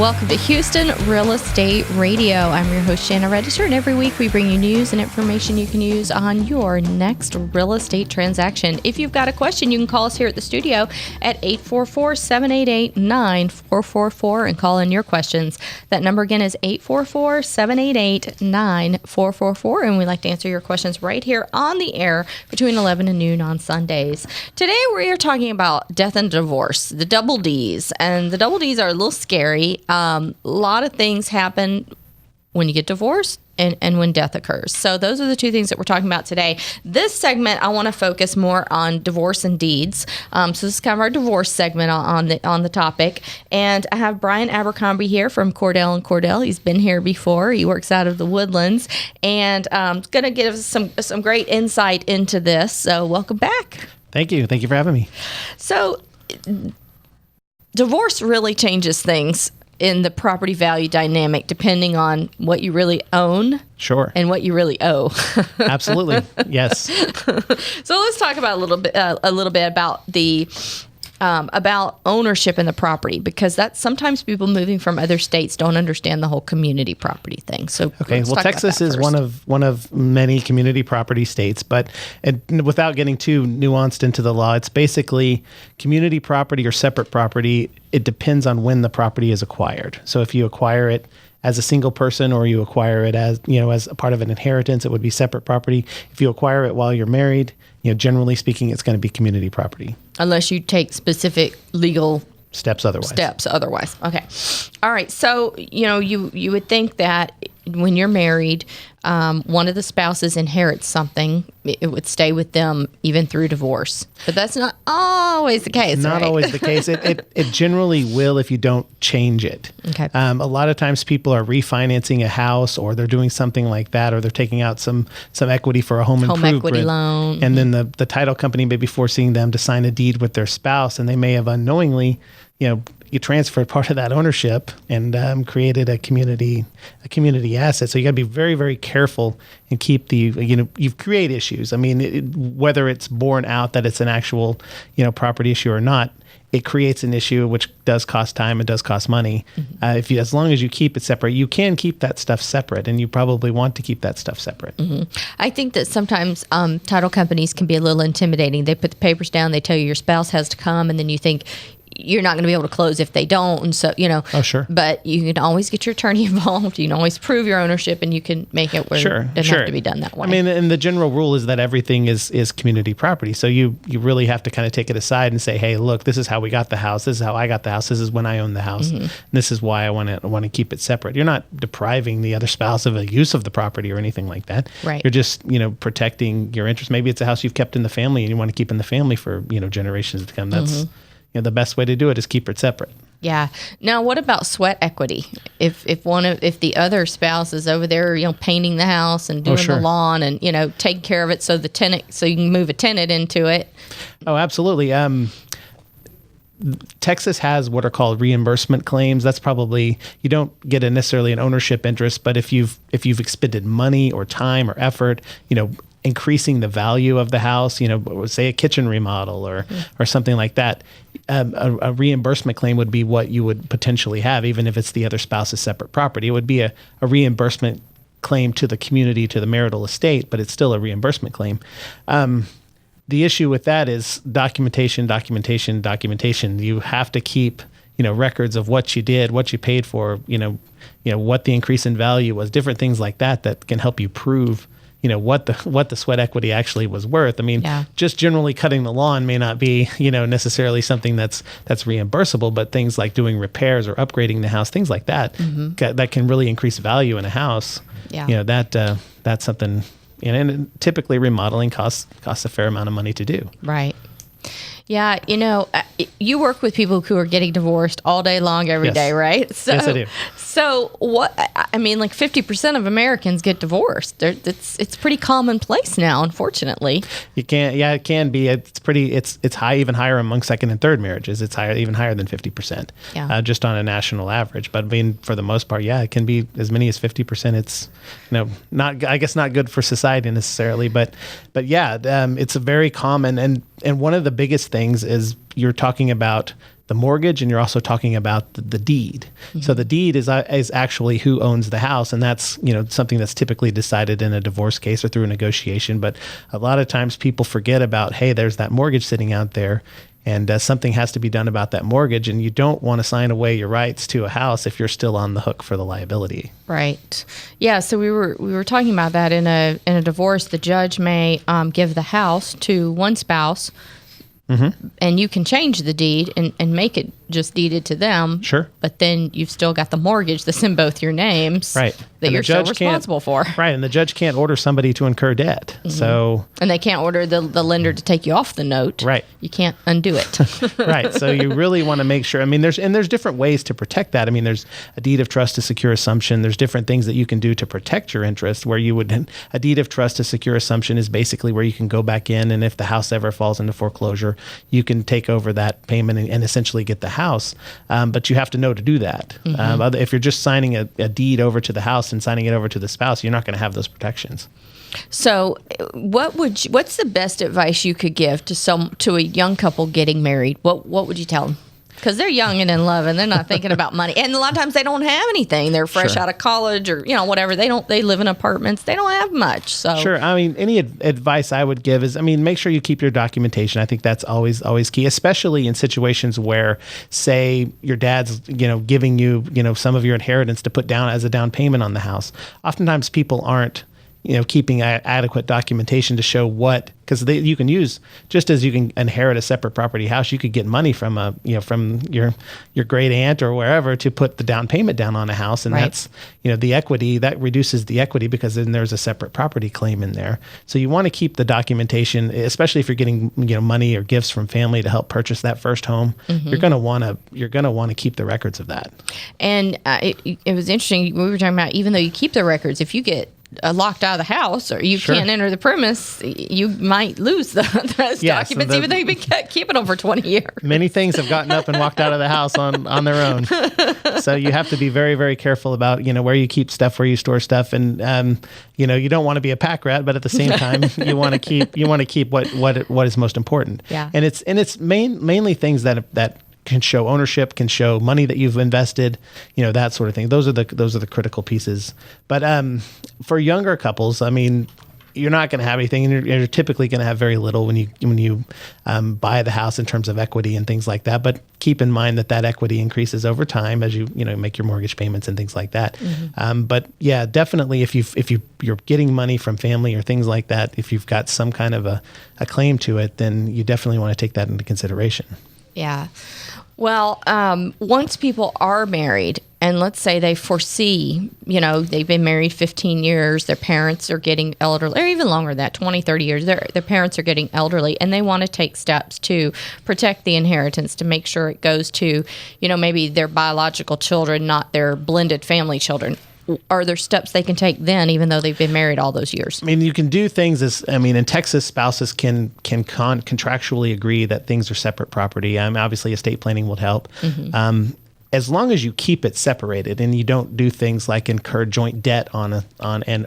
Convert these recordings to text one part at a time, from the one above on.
Welcome to Houston Real Estate Radio. I'm your host, Shanna Register, and every week we bring you news and information you can use on your next real estate transaction. If you've got a question, you can call us here at the studio at 844-788-9444 and call in your questions. That number again is 844-788-9444, and we'd like to answer your questions right here on the air between 11 and noon on Sundays. Today we are talking about death and divorce, the double Ds, and the double Ds are a little scary. A lot of things happen when you get divorced and when death occurs. So those are the two things that we're talking about today. This segment, I want to focus more on divorce and deeds. So this is kind of our divorce segment on the topic. And I have Bryan Abercrombie here from Cordell & Cordell. He's been here before. He works out of the Woodlands, and going to give us some great insight into this. So welcome back. Thank you. Thank you for having me. So divorce really changes things in the property value dynamic, depending on what you really own. Sure. And what you really owe. Absolutely. Yes. So let's talk about a little bit about the about ownership in the property, because that's sometimes people moving from other states don't understand the whole community property thing. So okay, well, Texas is one of many community property states, but without getting too nuanced into the law, it's basically community property or separate property. It depends on when the property is acquired. So if you acquire it as a single person, or you acquire it as a part of an inheritance, it would be separate property. If you acquire it while you're married, generally speaking, it's going to be community property. Unless you take specific legal steps otherwise. Okay. All right. So, you would think that when you're married, one of the spouses inherits something, it would stay with them even through divorce. But that's not always the case, Not right? always the case. It generally will if you don't change it. Okay. A lot of times people are refinancing a house, or they're doing something like that, or they're taking out some equity for a home improvement. Home equity loan. And then the title company may be forcing them to sign a deed with their spouse, and they may have unknowingly, you transferred part of that ownership and created a community asset. So you got to be very, very careful and keep you create issues. I mean, whether it's borne out that it's an actual, property issue or not, it creates an issue which does cost time. It does cost money. Mm-hmm. As long as you keep it separate, you can keep that stuff separate, and you probably want to keep that stuff separate. Mm-hmm. I think that sometimes title companies can be a little intimidating. They put the papers down, they tell you your spouse has to come, and then you think you're not going to be able to close if they don't. And so, Oh, sure. But you can always get your attorney involved. You can always prove your ownership, and you can make it where it doesn't have to be done that way. I mean, and the general rule is that everything is community property. So you really have to kind of take it aside and say, hey, look, this is how we got the house. This is how I got the house. This is when I owned the house. Mm-hmm. This is why I want to keep it separate. You're not depriving the other spouse of a use of the property or anything like that. Right. You're just, protecting your interest. Maybe it's a house you've kept in the family and you want to keep in the family for, generations to come. That's, the best way to do it is keep it separate. Yeah. Now, what about sweat equity? If the other spouse is over there, painting the house and doing the lawn and taking care of it, so you can move a tenant into it. Oh, absolutely. Texas has what are called reimbursement claims. That's probably, you don't get necessarily an ownership interest, but if you've expended money or time or effort, increasing the value of the house, say a kitchen remodel or something like that, a reimbursement claim would be what you would potentially have, even if it's the other spouse's separate property. It would be a reimbursement claim to the community, to the marital estate, but it's still a reimbursement claim. The issue with that is documentation. You have to keep, records of what you did, what you paid for, what the increase in value was, different things like that can help you prove what the sweat equity actually was worth. I mean, just generally cutting the lawn may not be, necessarily something that's reimbursable, but things like doing repairs or upgrading the house, things like that, that can really increase value in a house. Yeah. That's something, and typically remodeling costs a fair amount of money to do. Right. Yeah, you work with people who are getting divorced all day long, every day, right? Yes, I do. So what? I mean, like 50% of Americans get divorced. It's pretty commonplace now, unfortunately. It can be. It's high, even higher among second and third marriages. It's even higher than 50%. Yeah. Just on a national average. But I mean, for the most part, it can be as many as 50%. It's not good for society necessarily, but it's a very common and one of the biggest things is you're talking about the mortgage, and you're also talking about the deed. So the deed is actually who owns the house, and that's something that's typically decided in a divorce case or through a negotiation. But a lot of times people forget about, hey, there's that mortgage sitting out there, and something has to be done about that mortgage, and you don't want to sign away your rights to a house if you're still on the hook for the liability. Right. Yeah. So we were talking about that in a divorce. The judge may give the house to one spouse, and you can change the deed and make it just deeded to them. Sure. But then you've still got the mortgage that's in both your names. Right. That you're still responsible for. Right. And the judge can't order somebody to incur debt. So. And they can't order the lender to take you off the note. Right. You can't undo it. Right. So you really want to make sure. I mean, there's different ways to protect that. I mean, there's a deed of trust to secure assumption. There's different things that you can do to protect your interest. Where a deed of trust to secure assumption is basically where you can go back in, and if the house ever falls into foreclosure, you can take over that payment and essentially get the house. But you have to know to do that. If you're just signing a deed over to the house and signing it over to the spouse, you're not going to have those protections. So, what's the best advice you could give to a young couple getting married? What would you tell them? Because they're young and in love, and they're not thinking about money. And a lot of times they don't have anything. They're fresh out of college, or whatever. They live in apartments. They don't have much. So sure. I mean, any advice I would give is, make sure you keep your documentation. I think that's always key, especially in situations where, say, your dad's giving you some of your inheritance to put down as a down payment on the house. Oftentimes people aren't keeping adequate documentation to show because you can use, just as you can inherit a separate property house, you could get money from from your great aunt or wherever to put the down payment down on a house, and that's the equity that reduces the equity because then there's a separate property claim in there. So you want to keep the documentation, especially if you're getting money or gifts from family to help purchase that first home. You're gonna want to keep the records of that. And it was interesting. We were talking about, even though you keep the records, if you get locked out of the house or you can't enter the premise, you might lose those documents, even though you've been keeping them for 20 years. Many things have gotten up and walked out of the house on their own. So you have to be very, very careful about, where you keep stuff, where you store stuff. And, you don't want to be a pack rat, but at the same time, you want to keep what is most important. Yeah. And it's mainly things that can show ownership, can show money that you've invested, that sort of thing. Those are the critical pieces. But for younger couples, you're not going to have anything, and you're typically going to have very little when you buy the house in terms of equity and things like that. But keep in mind that equity increases over time as you make your mortgage payments and things like that. But yeah, definitely if you're getting money from family or things like that, if you've got some kind of a claim to it, then you definitely want to take that into consideration. Yeah. Well, once people are married, and let's say they foresee, they've been married 15 years, their parents are getting elderly, or even longer than that, 20, 30 years, their parents are getting elderly, and they want to take steps to protect the inheritance, to make sure it goes to, maybe their biological children, not their blended family children. Are there steps they can take then, even though they've been married all those years? You can do things in Texas, spouses can contractually agree that things are separate property. Obviously, estate planning would help. As long as you keep it separated and you don't do things like incur joint debt on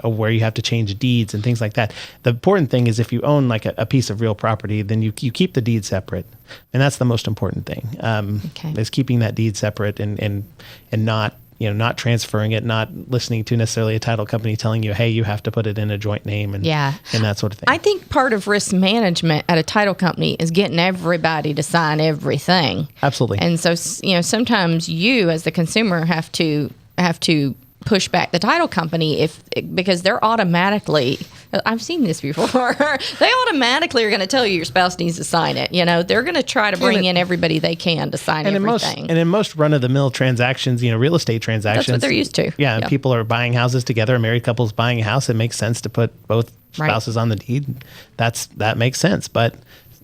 where you have to change deeds and things like that. The important thing is if you own like a piece of real property, then you keep the deed separate, and that's the most important thing. Is keeping that deed separate and not transferring it, not listening to necessarily a title company telling you, hey, you have to put it in a joint name and that sort of thing. I think part of risk management at a title company is getting everybody to sign everything. Absolutely. And so, sometimes you as the consumer have to push back the title company because they're automatically, I've seen this before, they automatically are going to tell you your spouse needs to sign it. They're going to try to bring in everybody they can to sign everything. In most run-of-the-mill transactions, real estate transactions. That's what they're used to. Yeah, and people are buying houses together, a married couple's buying a house. It makes sense to put both spouses on the deed. That makes sense. But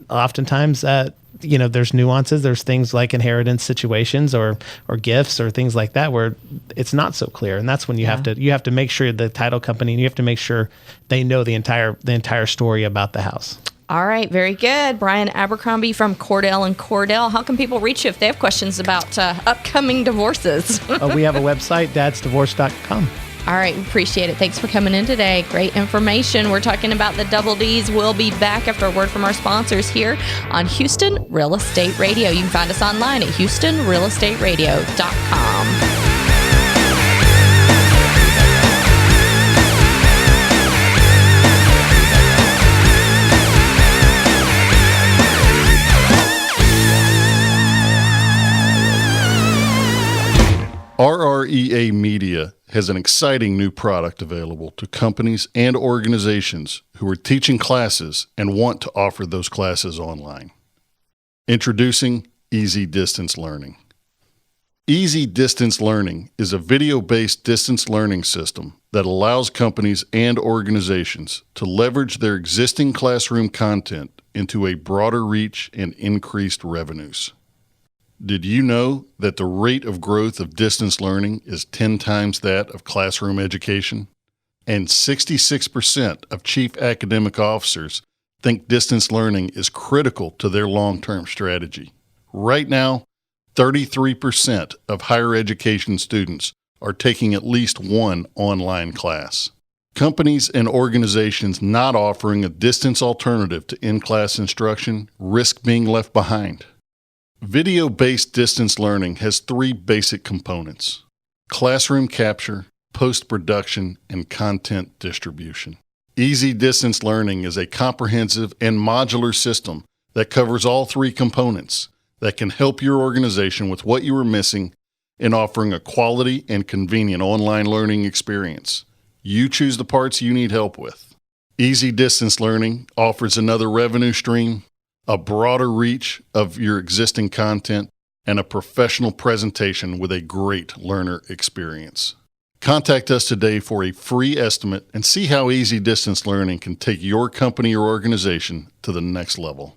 oftentimes, there's nuances. There's things like inheritance situations or gifts or things like that where it's not so clear, and that's when you have to make sure the title company, and you have to make sure they know the entire story about the house. All right, very good. Bryan Abercrombie from Cordell and Cordell. How can people reach you if they have questions about upcoming divorces? We have a website, dadsdivorce.com. All right, appreciate it. Thanks for coming in today. Great information. We're talking about the double Ds. We'll be back after a word from our sponsors here on Houston Real Estate Radio. You can find us online at HoustonRealEstateRadio.com. RREA Media has an exciting new product available to companies and organizations who are teaching classes and want to offer those classes online. Introducing Easy Distance Learning. Easy Distance Learning is a video-based distance learning system that allows companies and organizations to leverage their existing classroom content into a broader reach and increased revenues. Did you know that the rate of growth of distance learning is 10 times that of classroom education? And 66% of chief academic officers think distance learning is critical to their long-term strategy. Right now, 33% of higher education students are taking at least one online class. Companies and organizations not offering a distance alternative to in-class instruction risk being left behind. Video-based distance learning has three basic components: classroom capture, post-production, and content distribution. Easy Distance Learning is a comprehensive and modular system that covers all three components that can help your organization with what you are missing in offering a quality and convenient online learning experience. You choose the parts you need help with. Easy Distance Learning offers another revenue stream, a broader reach of your existing content, and a professional presentation with a great learner experience. Contact us today for a free estimate and see how Easy Distance Learning can take your company or organization to the next level.